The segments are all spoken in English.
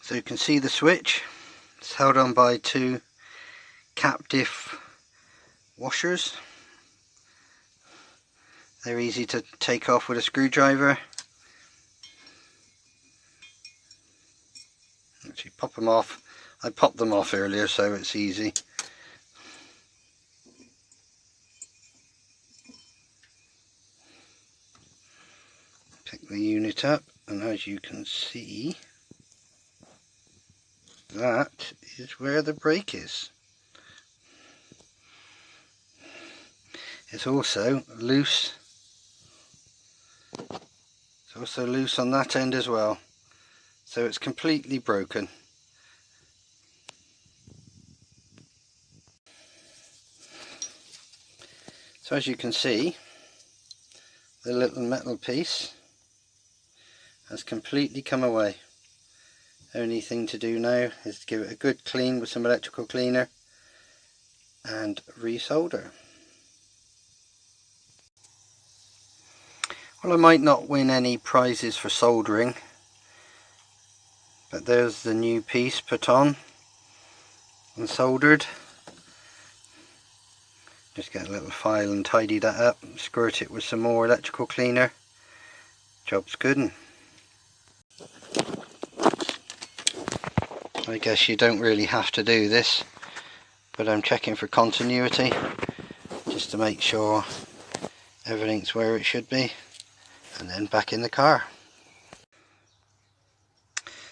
So you can see the switch. It's held on by two captive washers. They're easy to take off with a screwdriver. Actually pop them off. I popped them off earlier so it's easy. Pick the unit up, and as you can see, that is where the brake is. It's also loose. It's also loose on that end as well. So it's completely broken. So as you can see, the little metal piece has completely come away. Only thing to do now is to give it a good clean with some electrical cleaner and resolder. Well, I might not win any prizes for soldering, but there's the new piece put on and soldered. Just get a little file and tidy that up, squirt it with some more electrical cleaner. Job's good. I guess you don't really have to do this, but I'm checking for continuity just to make sure everything's where it should be, and then back in the car.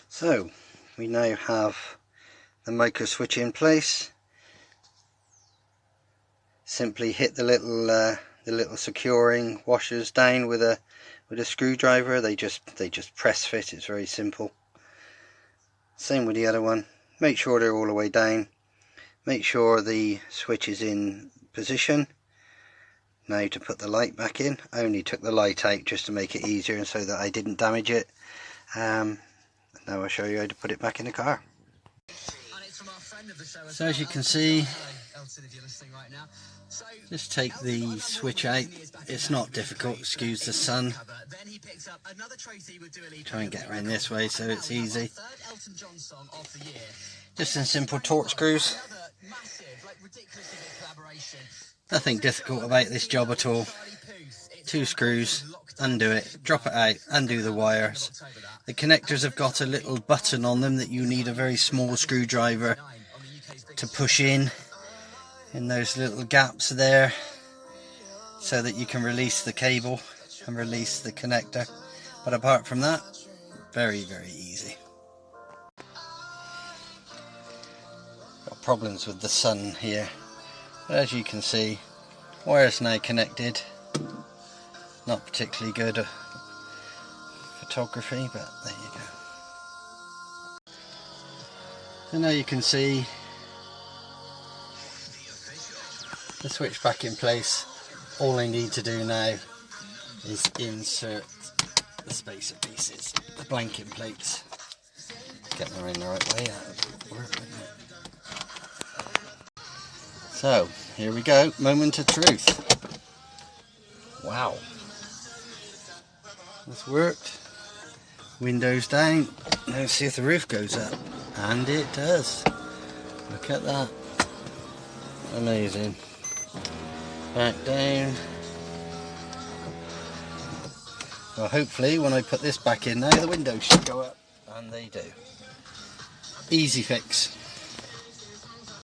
So we now have the micro switch in place. Simply hit the little securing washers down with a screwdriver. They just press fit. It's very simple. Same with the other one. Make sure they're all the way down. Make sure the switch is in position. Now to put the light back in. I only took the light out just to make it easier and so that I didn't damage it. Now I'll show you how to put it back in the car. So as you can see, just take the switch out. It's not difficult, excuse the sun. Try and get around this way so it's easy. Just some simple torque screws. Nothing difficult about this job at all. 2 screws, undo it, drop it out, undo the wires. The connectors have got a little button on them that you need a very small screwdriver to push in those little gaps there, so that you can release the cable and release the connector. But apart from that, very, very easy. Got problems with the sun here, but as you can see, wire's now connected. Not particularly good photography, but there you go. So now you can see the switch back in place. All I need to do now is insert the spacer pieces, the blanking plates. Get them in the right way. That would work, wouldn't it? So here we go, moment of truth. Wow, that's worked. Windows down. Now see if the roof goes up, and it does. Look at that, amazing. Back down. Well, hopefully when I put this back in now, the windows should go up, and they do. Easy fix.